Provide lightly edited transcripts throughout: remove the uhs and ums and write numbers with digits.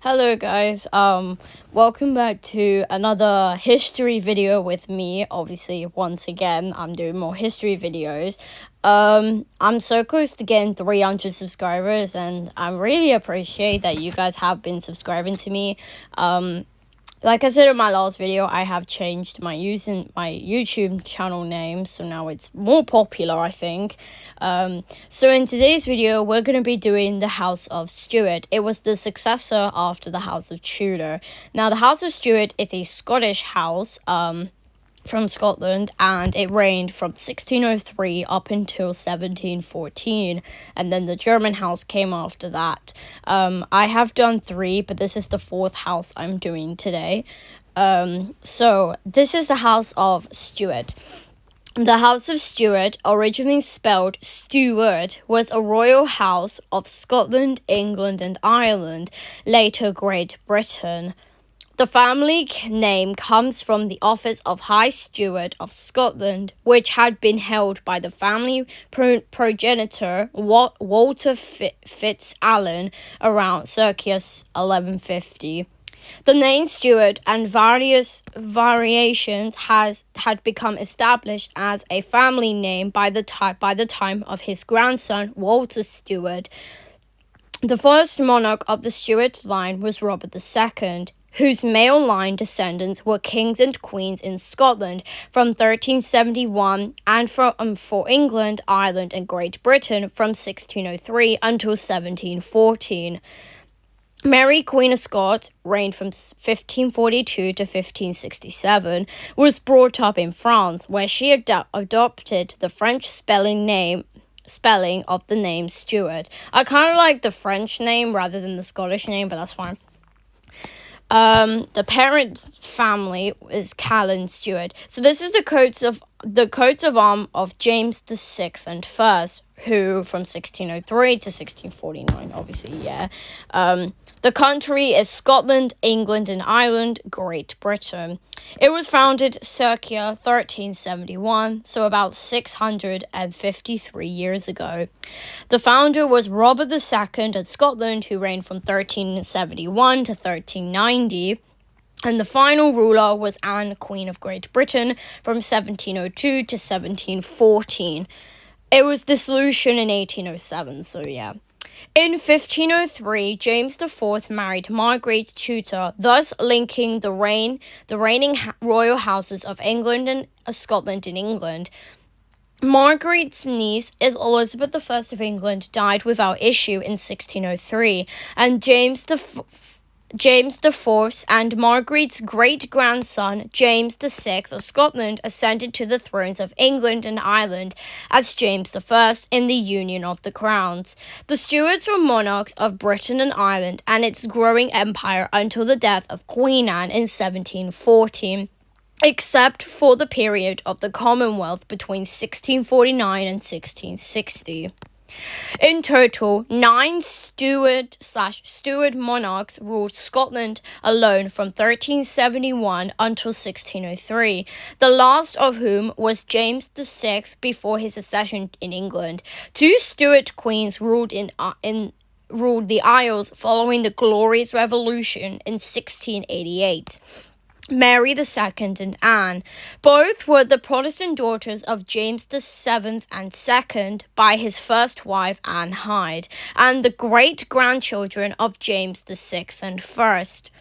Hello guys, welcome back to another history video with me. Obviously, once again, I'm doing more history videos. I'm so close to getting 300 subscribers, and I really appreciate that you guys have been subscribing to me. Like I said in my last video, I have changed my YouTube channel name, so now it's more popular, I think. So in today's video, we're going to be doing the House of Stuart. It was the successor after the House of Tudor. Now, the House of Stuart is a Scottish house, from Scotland, and it reigned from 1603 up until 1714, and then the German house came after that. I have done 3, but this is the 4th house I'm doing today. So this is the House of Stuart. The House of Stuart, originally spelled Stuart, was a royal house of Scotland, England, and Ireland, later Great Britain. The family name comes from the office of High Steward of Scotland, which had been held by the family progenitor Walter Fitz-Alan around circa 1150. The name Stuart and various variations had become established as a family name by the time of his grandson Walter Stuart. The first monarch of the Stuart line was Robert II, whose male line descendants were kings and queens in Scotland from 1371 and for England, Ireland, and Great Britain from 1603 until 1714. Mary, Queen of Scots, reigned from 1542 to 1567, was brought up in France, where she adopted the French spelling of the name Stuart. I kind of like the French name rather than the Scottish name, but that's fine. The parent family is Callan Stuart. So this is the coats of arms of James VI and First, who from 1603 to 1649, obviously, yeah. The country is Scotland, England, and Ireland, Great Britain. It was founded circa 1371, so about 653 years ago. The founder was Robert II of Scotland, who reigned from 1371 to 1390. And the final ruler was Anne, Queen of Great Britain, from 1702 to 1714. It was dissolution in 1807, so yeah. In 1503, James IV married Margaret Tudor, thus linking the reigning royal houses of England and Scotland and England. Margaret's niece, Elizabeth I of England, died without issue in 1603, and James IV and Margaret's great-grandson, James VI of Scotland, ascended to the thrones of England and Ireland as James I in the Union of the Crowns. The Stuarts were monarchs of Britain and Ireland and its growing empire until the death of Queen Anne in 1714. Except for the period of the Commonwealth between 1649 and 1660. In total, 9 Stuart monarchs ruled Scotland alone from 1371 until 1603, the last of whom was James VI before his accession in England. 2 Stuart queens ruled the Isles following the Glorious Revolution in 1688. Mary II and Anne. Both were the Protestant daughters of James VII and II by his first wife Anne Hyde, and the great-grandchildren of James VI and First.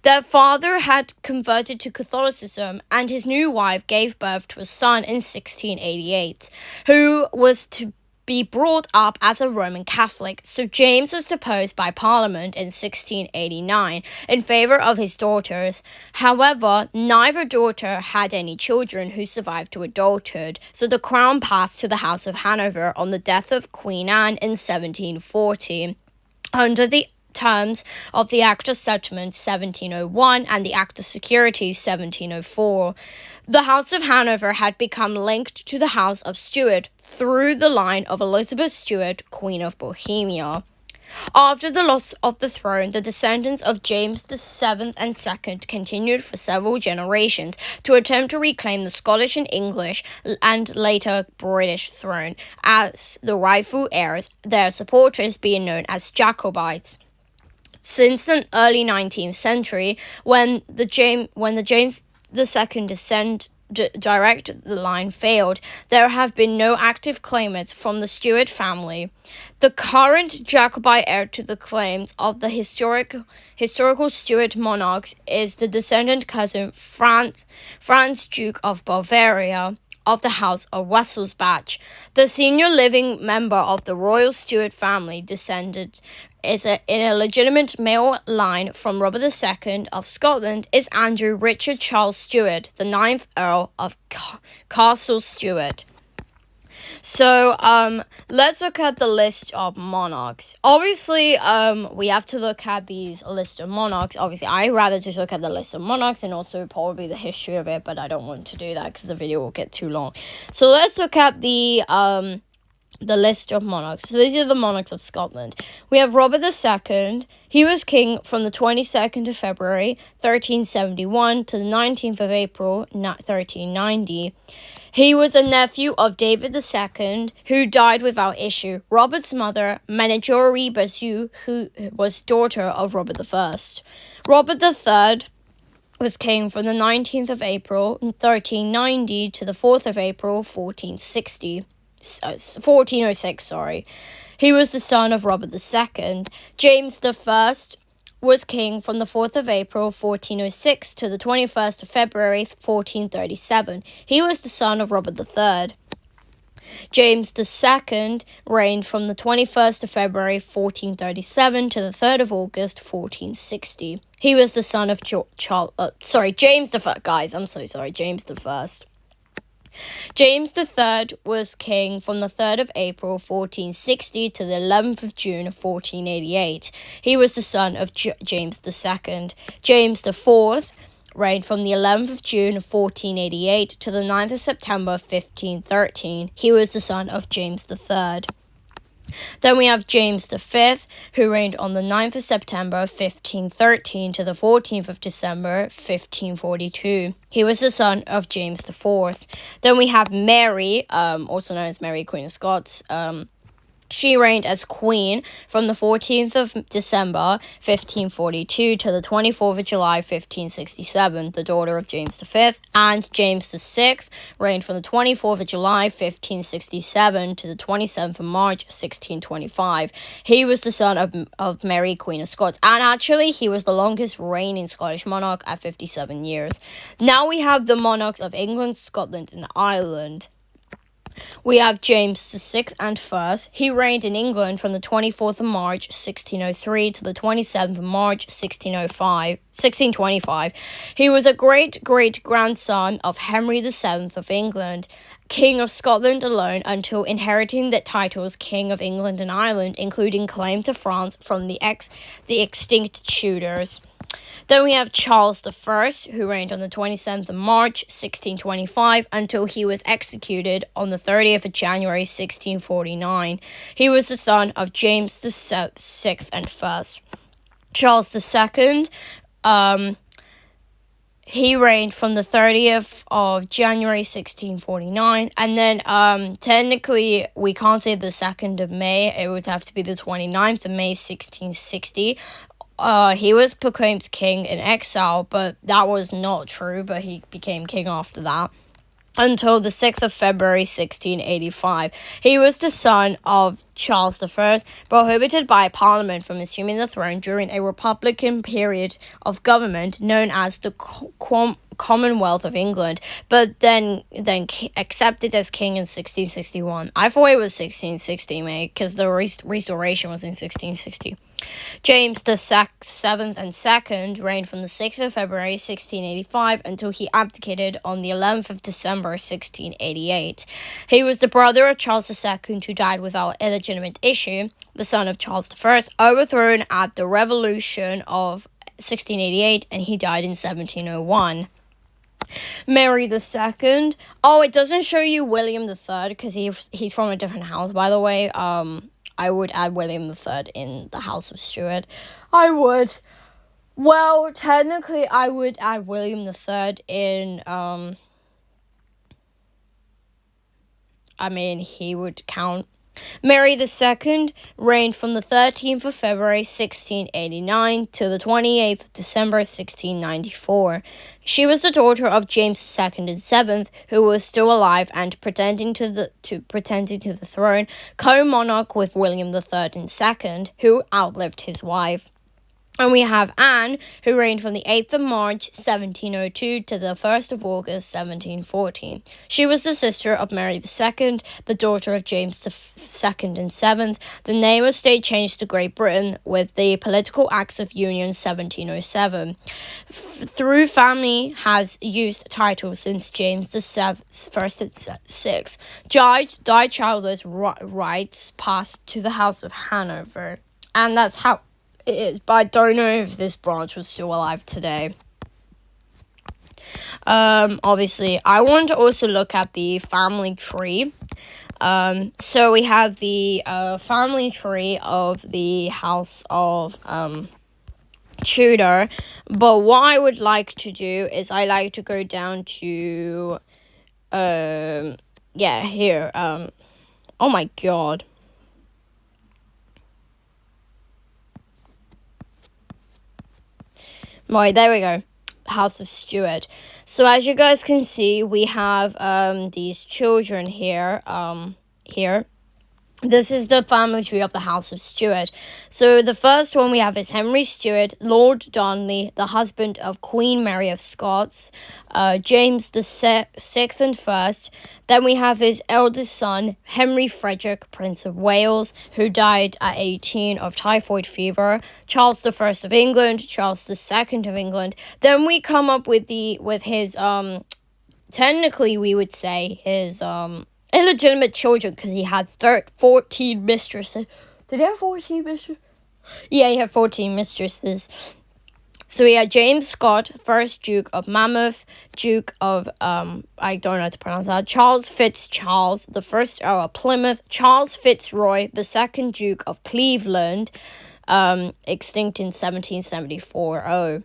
Their father had converted to Catholicism, and his new wife gave birth to a son in 1688, who was to be brought up as a Roman Catholic, so James was deposed by Parliament in 1689 in favour of his daughters. However, neither daughter had any children who survived to adulthood, so the crown passed to the House of Hanover on the death of Queen Anne in 1740. Under the terms of the Act of Settlement 1701 and the Act of Security 1704. The House of Hanover had become linked to the House of Stuart through the line of Elizabeth Stuart, Queen of Bohemia. After the loss of the throne, the descendants of James VII and II continued for several generations to attempt to reclaim the Scottish and English and later British throne as the rightful heirs, their supporters being known as Jacobites. Since the early 19th century, when the James II direct line failed, there have been no active claimants from the Stuart family. The current Jacobite heir to the claims of the historical Stuart monarchs is the descendant cousin Franz, Duke of Bavaria, of the House of Wesselsbach. The senior living member of the royal Stuart family in a legitimate male line from Robert II of Scotland is Andrew Richard Charles Stuart, the 9th Earl of Castle Stuart. So, let's look at the list of monarchs. Obviously, we have to look at these list of monarchs. Obviously, I rather just look at the list of monarchs and also probably the history of it, but I don't want to do that because the video will get too long. So let's look at the list of monarchs. So these are the monarchs of Scotland. We have Robert II. He was king from the 22nd of February, 1371 to the 19th of April, 1390. He was a nephew of David II, who died without issue. Robert's mother, Menedjory Basu, who was daughter of Robert I. Robert III was king from the 19th of April, 1390 to the 4th of April, 1406, sorry. He was the son of Robert II. James I was king from the 4th of April, 1406 to the 21st of February, 1437. He was the son of Robert III. James II reigned from the 21st of February, 1437 to the 3rd of August, 1460. He was the son of James I, guys, I'm so sorry, James I. James III was king from the 3rd of April, 1460 to the 11th of June, 1488. He was the son of James II. James IV reigned from the 11th of June, 1488 to the 9th of September, 1513. He was the son of James III. Then we have James V, who reigned on the 9th of September, 1513 to the 14th of December, 1542. He was the son of James IV. Then we have Mary, also known as Mary, Queen of Scots. She reigned as queen from the 14th of December, 1542 to the 24th of July, 1567, the daughter of James V. And James VI reigned from the 24th of July, 1567 to the 27th of March, 1625. He was the son of Mary, Queen of Scots. And actually, he was the longest reigning Scottish monarch at 57 years. Now we have the monarchs of England, Scotland, and Ireland. We have James VI and first. He reigned in England from the 24th of March, 1603 to the 27th of March, 1625. He was a great-great-grandson of Henry VII of England, King of Scotland alone, until inheriting the titles King of England and Ireland, including claim to France from the extinct Tudors. Then we have Charles I, who reigned on the 27th of March, 1625, until he was executed on the 30th of January, 1649. He was the son of James VI and first. Charles II, he reigned from the 30th of January, 1649, and then technically we can't say the 2nd of May, it would have to be the 29th of May, 1660. He was proclaimed king in exile, but that was not true, but he became king after that. Until the 6th of February, 1685. He was the son of Charles I, prohibited by Parliament from assuming the throne during a Republican period of government known as the Commonwealth of England, but then accepted as king in 1661. I thought it was 1660, mate, because the restoration was in 1660. James the Seventh and Second reigned from the 6th of February 1685 until he abdicated on the 11th of December 1688. He was the brother of Charles II, who died without illegitimate issue, the son of Charles I, overthrown at the Revolution of 1688, and he died in 1701. Mary II. Oh, it doesn't show you William III because he's from a different house, by the way. I would add William III in the House of Stuart. I would. Well, technically, I would add William III in, I mean, he would count Mary II reigned from the 13th of February 1689 to the 28th of December 1694. She was the daughter of James II and VII, who was still alive and pretending to the throne, co-monarch with William III and II, who outlived his wife. And we have Anne, who reigned from the 8th of March, 1702 to the 1st of August, 1714. She was the sister of Mary II, the daughter of James II and VII. The name of state changed to Great Britain with the Political Acts of Union, 1707. Through family has used titles since James I and VI. Died childless, rights passed to the House of Hanover. And that's how it is, but I don't know if this branch was still alive today. Obviously, I want to also look at the family tree. So we have the family tree of the House of Tudor, but what I would like to do is I like to go down to here. Oh my god. Right, there we go. House of Stuart. So as you guys can see, we have these children here. This is the family tree of the House of Stuart. So the first one we have is Henry Stuart, Lord Darnley, the husband of Queen Mary of Scots, James the Sixth and First. Then we have his eldest son, Henry Frederick, Prince of Wales, who died at 18 of typhoid fever. Charles the First of England, Charles the Second of England. Then we come up with his technically we would say his illegitimate children, because he had 14 mistresses. Did he have 14 mistresses? Yeah, he had 14 mistresses. So we had James Scott, 1st Duke of Monmouth, Duke of, I don't know how to pronounce that, Charles Fitzcharles, the 1st Earl of Plymouth, Charles Fitzroy, the 2nd Duke of Cleveland, extinct in 1774. Oh.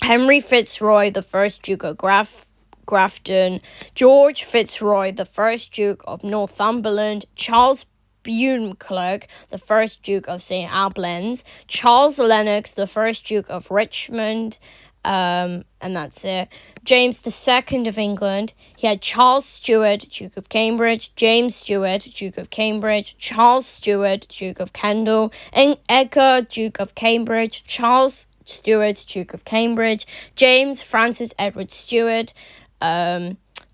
Henry Fitzroy, the 1st Duke of Grafton, George Fitzroy, the 1st Duke of Northumberland, Charles Buccleuch, the 1st Duke of St. Albans, Charles Lennox, the 1st Duke of Richmond, and that's it. James II of England. He had Charles Stuart, Duke of Cambridge, James Stuart, Duke of Cambridge, Charles Stuart, Duke of Kendal, and Edgar, Duke of Cambridge, Charles Stuart, Duke of Cambridge, James Francis Edward Stuart,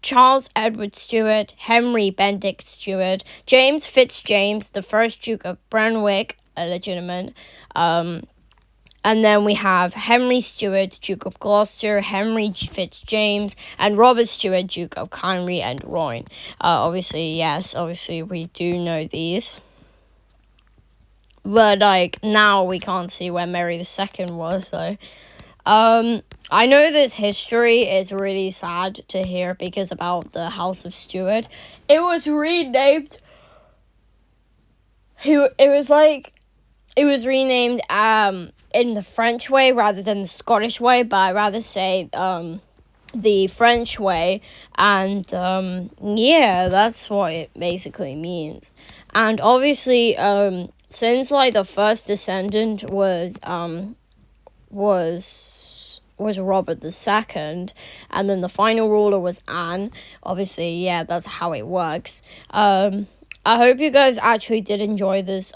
Charles Edward Stuart, Henry Benedict Stuart, James Fitzjames, the 1st Duke of Brunswick, illegitimate, and then we have Henry Stuart, Duke of Gloucester, Henry Fitzjames, and Robert Stuart, Duke of Cynry and Rouen. Obviously we do know these. But, now we can't see where Mary II was, though. I know this history is really sad to hear because about the House of Stuart. It was renamed. It was renamed in the French way rather than the Scottish way, but I'd rather say the French way, and that's what it basically means. And obviously, since the first descendant was Robert II, and then the final ruler was Anne. Obviously, that's how it works. I hope you guys actually did enjoy this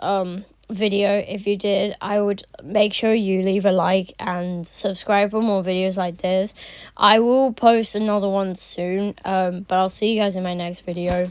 video. If you did, I would make sure you leave a like and subscribe for more videos like this. I will post another one soon, but I'll see you guys in my next video.